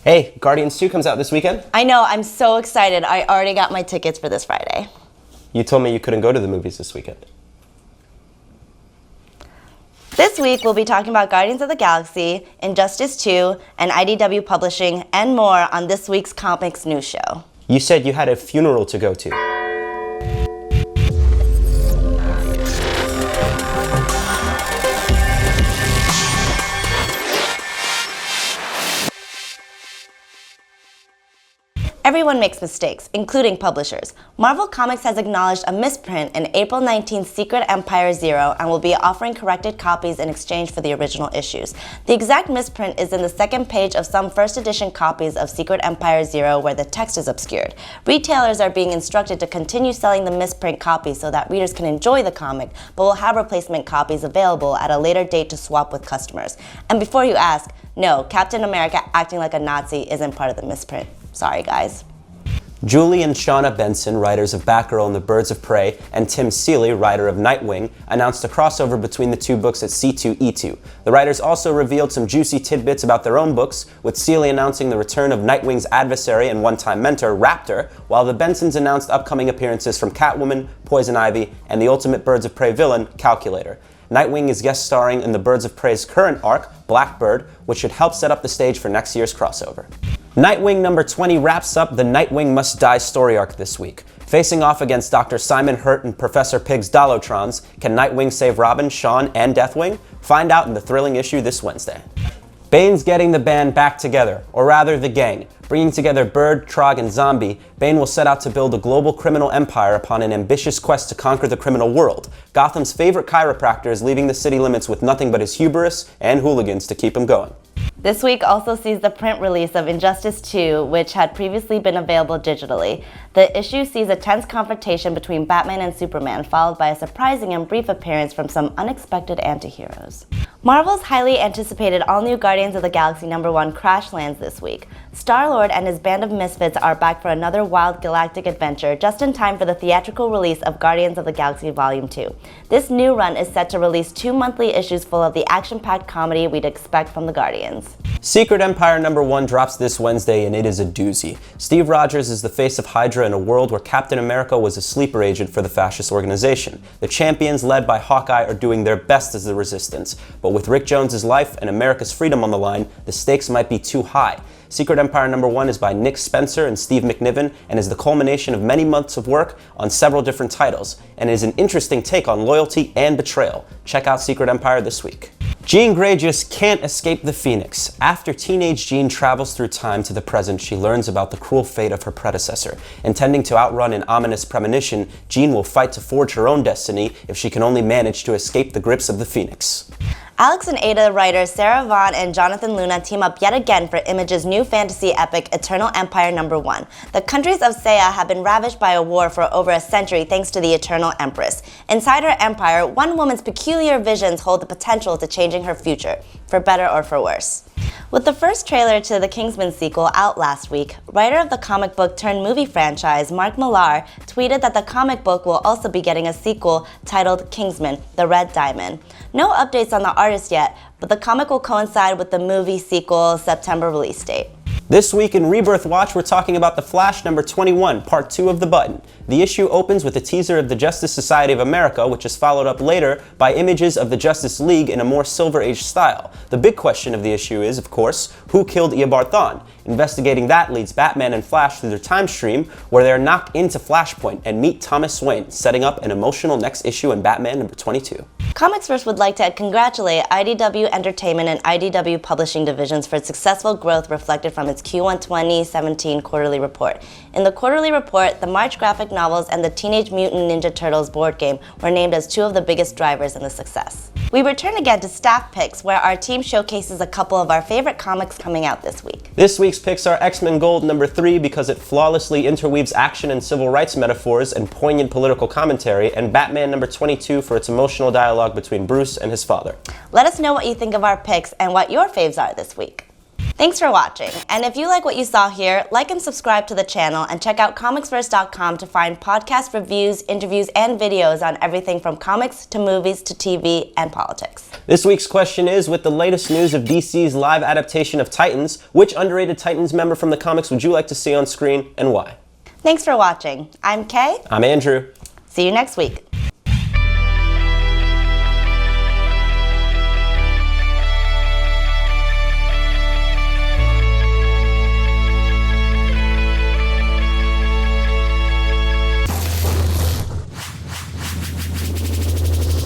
Hey, Guardians 2 comes out this weekend. I know, I'm so excited. I already got my tickets for this Friday. You told me you couldn't go to the movies this weekend. This week, we'll be talking about Guardians of the Galaxy, Injustice 2, and IDW Publishing, and more on this week's Comics News Show. You said you had a funeral to go to. Everyone makes mistakes, including publishers. Marvel Comics has acknowledged a misprint in April 19's Secret Empire Zero and will be offering corrected copies in exchange for the original issues. The exact misprint is in the second page of some first edition copies of Secret Empire Zero where the text is obscured. Retailers are being instructed to continue selling the misprint copies so that readers can enjoy the comic, but will have replacement copies available at a later date to swap with customers. And before you ask, no, Captain America acting like a Nazi isn't part of the misprint. Sorry, guys. Julie and Shauna Benson, writers of Batgirl and the Birds of Prey, and Tim Seeley, writer of Nightwing, announced a crossover between the two books at C2E2. The writers also revealed some juicy tidbits about their own books, with Seeley announcing the return of Nightwing's adversary and one-time mentor, Raptor, while the Bensons announced upcoming appearances from Catwoman, Poison Ivy, and the ultimate Birds of Prey villain, Calculator. Nightwing is guest starring in the Birds of Prey's current arc, Blackbird, which should help set up the stage for next year's crossover. Nightwing number 20 wraps up the Nightwing Must Die story arc this week. Facing off against Dr. Simon Hurt and Professor Pig's Dolotrons, can Nightwing save Robin, Shawn, and Deathwing? Find out in the thrilling issue this Wednesday. Bane's getting the band back together, or rather the gang. Bringing together Bird, Trog, and Zombie, Bane will set out to build a global criminal empire upon an ambitious quest to conquer the criminal world. Gotham's favorite chiropractor is leaving the city limits with nothing but his hubris and hooligans to keep him going. This week also sees the print release of Injustice 2, which had previously been available digitally. The issue sees a tense confrontation between Batman and Superman, followed by a surprising and brief appearance from some unexpected anti-heroes. Marvel's highly anticipated all-new Guardians of the Galaxy #1 crash lands this week. Star-Lord and his band of misfits are back for another wild galactic adventure, just in time for the theatrical release of Guardians of the Galaxy Volume 2. This new run is set to release 2 monthly issues full of the action-packed comedy we'd expect from the Guardians. Secret Empire #1 drops this Wednesday, and it is a doozy. Steve Rogers is the face of Hydra in a world where Captain America was a sleeper agent for the fascist organization. The champions, led by Hawkeye, are doing their best as the resistance, but with Rick Jones's life and America's freedom on the line, the stakes might be too high. Secret Empire #1 is by Nick Spencer and Steve McNiven and is the culmination of many months of work on several different titles, and is an interesting take on loyalty and betrayal. Check out Secret Empire this week. Jean Grey just can't escape the Phoenix. After teenage Jean travels through time to the present, she learns about the cruel fate of her predecessor. Intending to outrun an ominous premonition, Jean will fight to forge her own destiny if she can only manage to escape the grips of the Phoenix. Alex and Ada writers Sarah Vaughn and Jonathan Luna team up yet again for Image's new fantasy epic Eternal Empire #1. The countries of Seiya have been ravaged by a war for over a century thanks to the Eternal Empress. Inside her empire, one woman's peculiar visions hold the potential to changing her future, for better or for worse. With the first trailer to the Kingsman sequel out last week, writer of the comic book turned movie franchise Mark Millar tweeted that the comic book will also be getting a sequel titled Kingsman: The Red Diamond. No updates on the artist yet, but the comic will coincide with the movie sequel's September release date. This week in Rebirth Watch, we're talking about The Flash #21, Part 2 of The Button. The issue opens with a teaser of the Justice Society of America, which is followed up later by images of the Justice League in a more Silver Age style. The big question of the issue is, of course, who killed Eobard Thawne? Investigating that leads Batman and Flash through their time stream, where they are knocked into Flashpoint and meet Thomas Wayne, setting up an emotional next issue in Batman #22. Comics First would like to congratulate IDW Entertainment and IDW Publishing divisions for its successful growth reflected from its Q1 2017 quarterly report. In the quarterly report, the March graphic novels and the Teenage Mutant Ninja Turtles board game were named as 2 of the biggest drivers in the success. We return again to staff picks, where our team showcases a couple of our favorite comics coming out this week. This week's picks are X-Men Gold #3 because it flawlessly interweaves action and civil rights metaphors and poignant political commentary, and Batman #22 for its emotional dialogue between Bruce and his father. Let us know what you think of our picks and what your faves are this week. Thanks for watching, and if you like what you saw here, like and subscribe to the channel and check out comicsverse.com to find podcast reviews, interviews, and videos on everything from comics to movies to TV and politics. This week's question is, with the latest news of DC's live adaptation of Titans, which underrated Titans member from the comics would you like to see on screen and why? Thanks for watching. I'm Kay. I'm Andrew. See you next week.